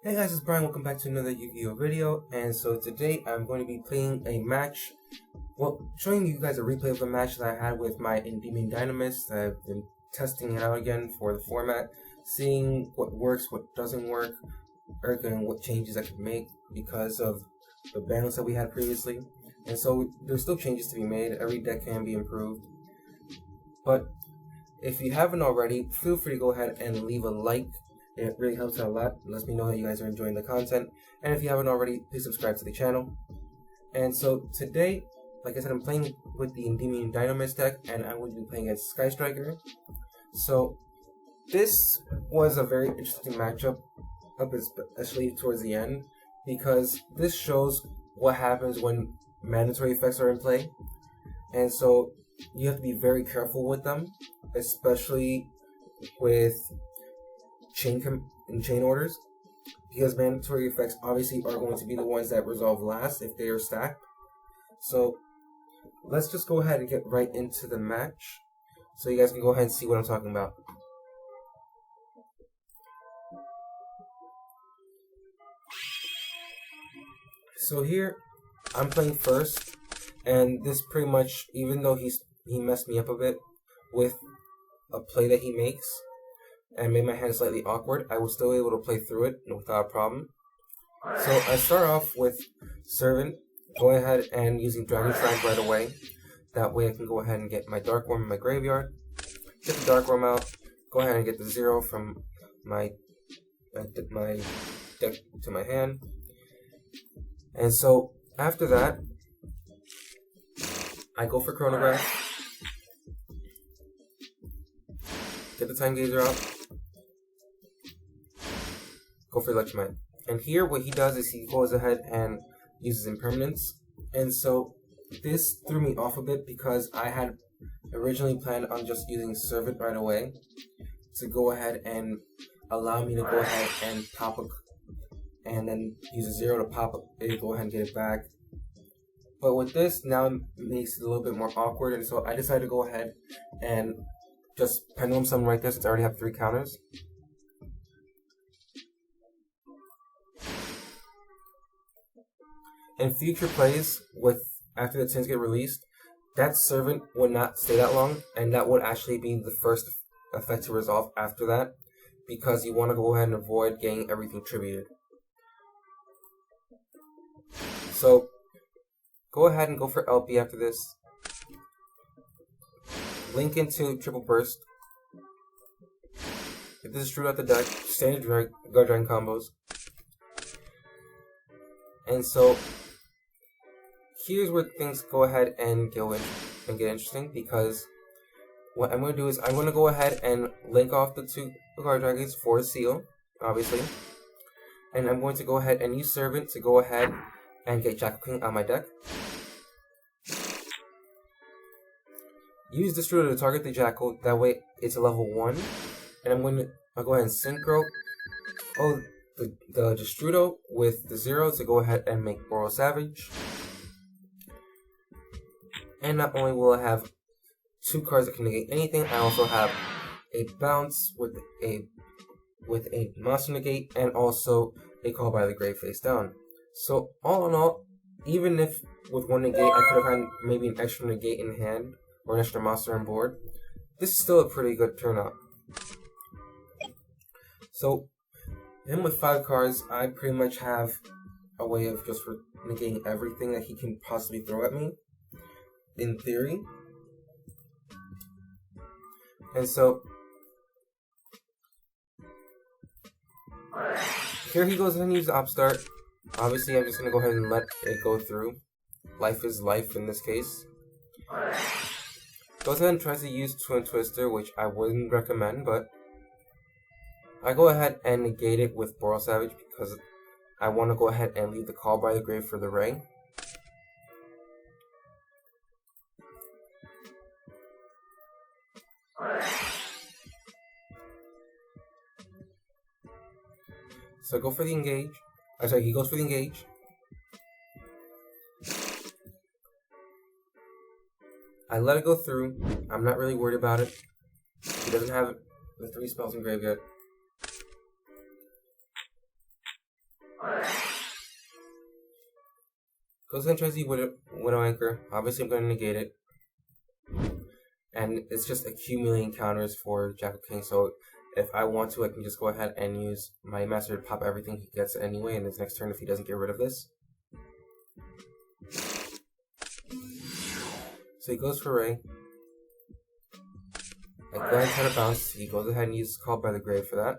Hey guys, it's Brian. Welcome back to another Yu-Gi-Oh video. And so today I'm going to be playing a match. Well, showing you guys a replay of a match that I had with my Endymion Dinomist. I've been testing it out again for the format, seeing what works, what doesn't work, and what changes I could make because of the balance that we had previously. And so there's still changes to be made. Every deck can be improved. But if you haven't already, feel free to go ahead and leave a like. It really helps out a lot. It lets me know that you guys are enjoying the content. And if you haven't already, please subscribe to the channel. And so today, like I said, I'm playing with the Endymion Dinomist deck, and I will be playing against Sky Striker. So this was a very interesting matchup, especially towards the end, because this shows what happens when mandatory effects are in play. And so you have to be very careful with them, especially with chain orders, because mandatory effects obviously are going to be the ones that resolve last if they are stacked. So let's just go ahead and get right into the match so you guys can go ahead and see what I'm talking about. So here I'm playing first, and this pretty much, even though he messed me up a bit with a play that he makes and made my hand slightly awkward, I was still able to play through it without a problem. So I start off with Servant, going ahead and using Dragon Shrine right away. That way I can go ahead and get my Dark Worm in my graveyard, get the Dark Worm out, go ahead and get the 0 from my deck to my hand. And so after that, I go for Chronograph, get the Time Gazer out, go for Electromite. And here what he does is he goes ahead and uses Impermanence. And so this threw me off a bit because I had originally planned on just using Servant right away to go ahead and allow me to go ahead and pop and then use a 0 to pop it, go ahead and get it back. But with this, now it makes it a little bit more awkward, and so I decided to go ahead and just Pendulum Summon right there since I already have 3 counters. In future plays, after the tins get released, that Servant would not stay that long, and that would actually be the first effect to resolve after that, because you want to go ahead and avoid getting everything tributed. So go ahead and go for LP after this. Link into Triple Burst. Get this Destroy out the deck. Standard Guard Dragon combos. And so here's where things go ahead and get interesting, because what I'm going to do is I'm going to go ahead and link off the 2 Guard Dragons for a seal, obviously. And I'm going to go ahead and use Servant to go ahead and get Jackal King on my deck. Use Destrudo to target the Jackal, that way it's a level 1. And I'm going to go ahead and Synchro the Destrudo with the 0 to go ahead and make Boral Savage. And not only will I have 2 cards that can negate anything, I also have a Bounce with a Monster Negate and also a Call by the Grave face down. So all in all, even if with 1 negate I could have had maybe an extra negate in hand or an extra monster on board, this is still a pretty good turnout. So him with 5 cards, I pretty much have a way of just negating everything that he can possibly throw at me, in theory. And so here he goes ahead and use the Upstart. Obviously, I'm just going to go ahead and let it go through. Life is life in this case. Goes ahead and tries to use Twin Twister, which I wouldn't recommend, but I go ahead and negate it with Boral Savage because I want to go ahead and leave the Call by the Grave for the Ray. So I go for the engage. He goes for the engage. I let it go through. I'm not really worried about it. He doesn't have the 3 spells in graveyard. Goes ahead and tries to use Widow Anchor. Obviously, I'm going to negate it. And it's just accumulating counters for Jack of King, so if I want to, I can just go ahead and use my master to pop everything he gets anyway in his next turn if he doesn't get rid of this. So he goes for Ray. I go ahead and try to bounce. He goes ahead and uses Called by the Grave for that.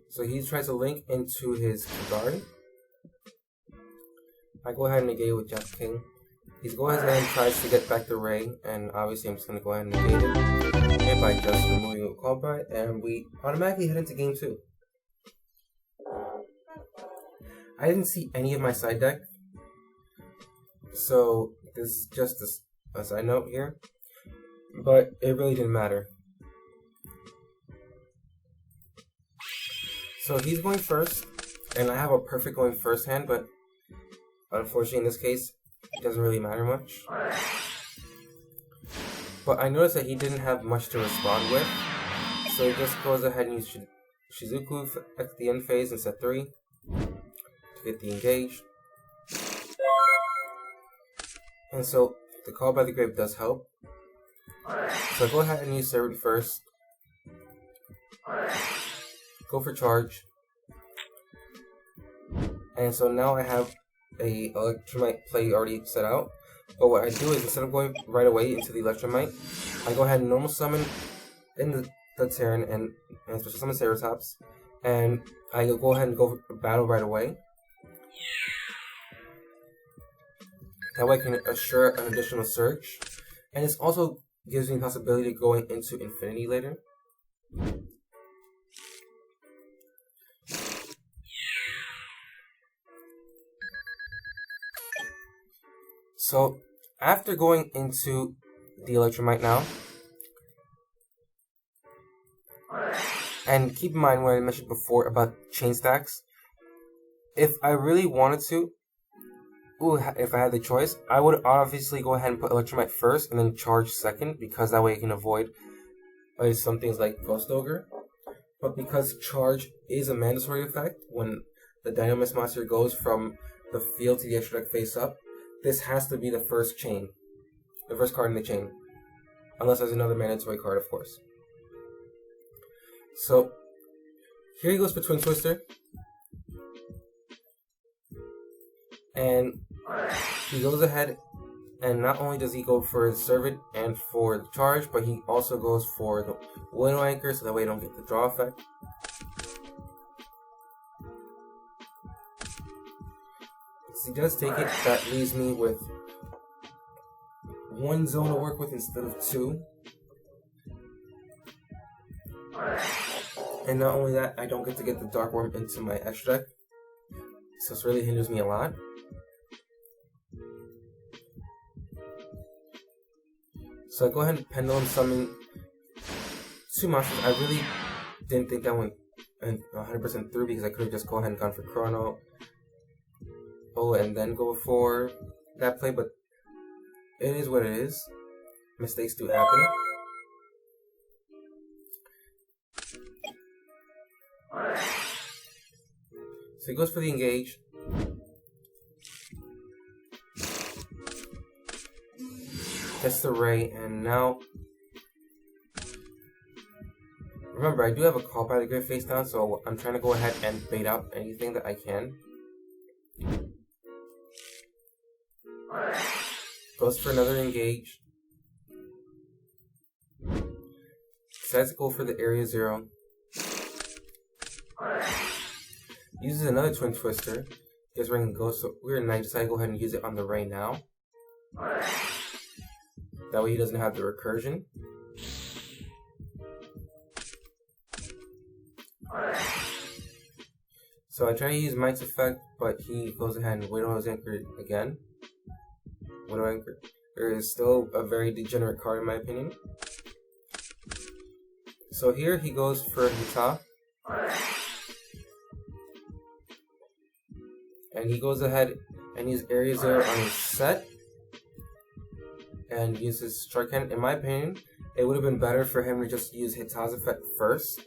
So he tries to link into his Kagari. I go ahead and negate it with Jack King. He goes ahead and tries to get back the Ray, and obviously I'm just going to go ahead and negate it. And by just removing it with Called by, and we automatically head into game 2. I didn't see any of my side deck, so this is just a side note here, but it really didn't matter. So he's going first, and I have a perfect going first hand, but unfortunately in this case, it doesn't really matter much. But I noticed that he didn't have much to respond with, so he just goes ahead and uses Shizuku at the end phase in set 3 to get the engage. And so the Call by the Grave does help. So I go ahead and use Servant first. Go for charge. And so now I have a Electromite play already set out. But what I do is instead of going right away into the Electromite, I go ahead and normal summon in the turn and special summon Ceratops. And I go ahead and go for battle right away. That way I can assure an additional search. And this also gives me the possibility of going into Infinity later. So, after going into the Electromite now, and keep in mind what I mentioned before about chain stacks, if I really wanted to, if I had the choice, I would obviously go ahead and put Electromite first and then charge second, because that way I can avoid some things like Ghost Ogre. But because charge is a mandatory effect when the Dinomist monster goes from the field to the extra deck face up, this has to be the first chain. The first card in the chain. Unless there's another mandatory card, of course. So, here he goes for Twin Twister. And he goes ahead, and not only does he go for the Servant and for the charge, but he also goes for the Widow Anchor, so that way you don't get the draw effect. So he does take it. That leaves me with one zone to work with instead of 2. And not only that, I don't get to get the Dark Worm into my extra deck. So this really hinders me a lot. So I go ahead and Pendulum Summon 2 monsters. I really didn't think that went 100% through because I could have just go ahead and gone for Chrono. And then go for that play, but it is what it is. Mistakes do happen. So he goes for the engage. Gets the Ray, and now remember I do have a Call by the Grave face down, so I'm trying to go ahead and bait out anything that I can. Goes for another engage. Decides to go for the Area 0. Uses another Twin Twister. Gets Ring and goes, so weird, and I decide to go ahead and use it on the Ray now. That way he doesn't have the recursion. So I try to use Might's effect, but he goes ahead and Widow Anchor again. Widow Anchor is still a very degenerate card in my opinion. So here he goes for Hita. And he goes ahead and uses Area 0 on his set. And uses Shark Cannon. In my opinion, it would have been better for him to just use Hita's effect first.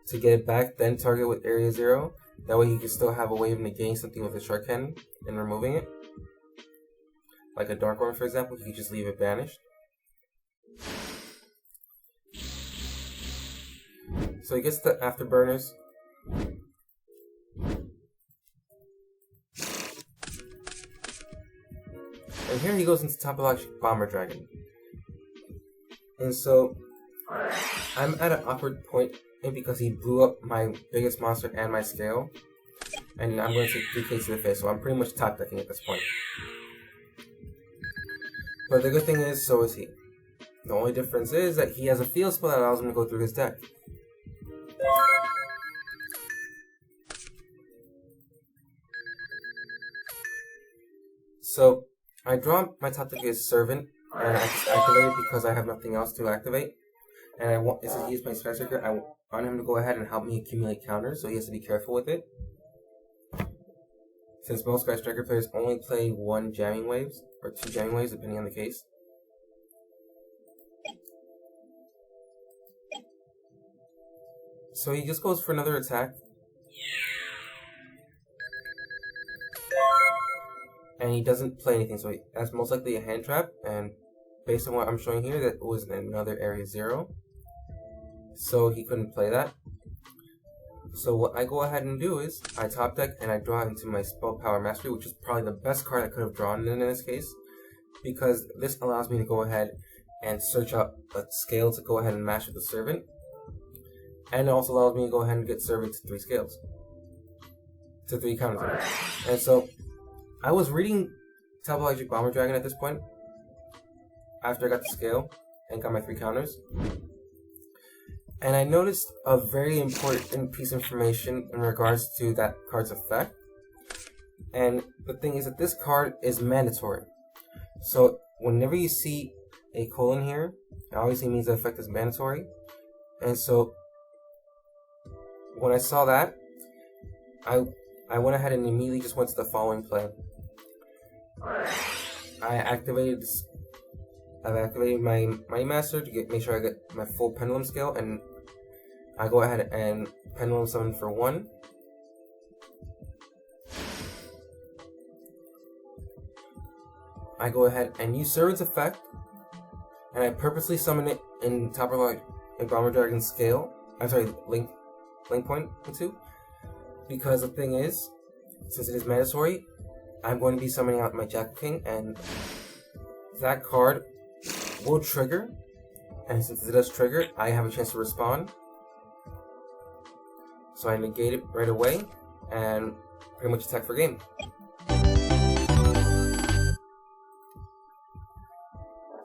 to get it back, then target with area 0. That way you can still have a way of negating something with a shark cannon and removing it. Like a dark one, for example, you can just leave it banished. So he gets the afterburners. And here he goes into Topologic Bomber Dragon. And so I'm at an awkward point because he blew up my biggest monster and my scale. And I'm going to take 3k to the face, so I'm pretty much top decking at this point. But the good thing is, so is he. The only difference is that he has a field spell that allows him to go through his deck. So I draw my top deck as Servant, and I just activate it because I have nothing else to activate. And I want, since he's my Spellseeker, I want him to go ahead and help me accumulate counters, so he has to be careful with it. Since most Sky Striker players only play 1 jamming waves, or 2 jamming waves, depending on the case. So he just goes for another attack. And he doesn't play anything, so that's most likely a hand trap, and based on what I'm showing here, that was another area 0. So he couldn't play that. So what I go ahead and do is, I top deck and I draw into my Spell Power Mastery, which is probably the best card I could have drawn in this case, because this allows me to go ahead and search up a scale to go ahead and match with the Servant. And it also allows me to go ahead and get Servant to 3 scales. To 3 counters. And so I was reading Topologic Bomber Dragon at this point, after I got the scale and got my 3 counters. And I noticed a very important piece of information in regards to that card's effect. And the thing is that this card is mandatory. So whenever you see a colon here, it obviously means the effect is mandatory. And so when I saw that, I went ahead and immediately just went to the following play. I've activated my Mighty Master to make sure I get my full Pendulum scale, and I go ahead and Pendulum summon for 1. I go ahead and use Servant's effect, and I purposely summon it in Topologic Bomber Dragon scale. I'm sorry, Link Point 2, because the thing is, since it is mandatory, I'm going to be summoning out my Jackal King, and that card will trigger, and since it does trigger, I have a chance to respond. So I negate it right away, and pretty much attack for game.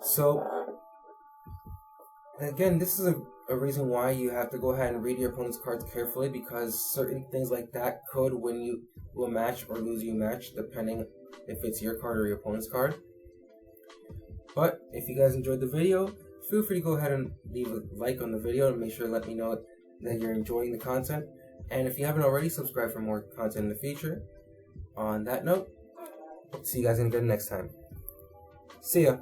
So, again, this is a reason why you have to go ahead and read your opponent's cards carefully, because certain things like that could win you a match or lose you a match, depending if it's your card or your opponent's card. But if you guys enjoyed the video, feel free to go ahead and leave a like on the video and make sure to let me know that you're enjoying the content. And if you haven't already, subscribe for more content in the future. On that note, hope to see you guys again next time. See ya!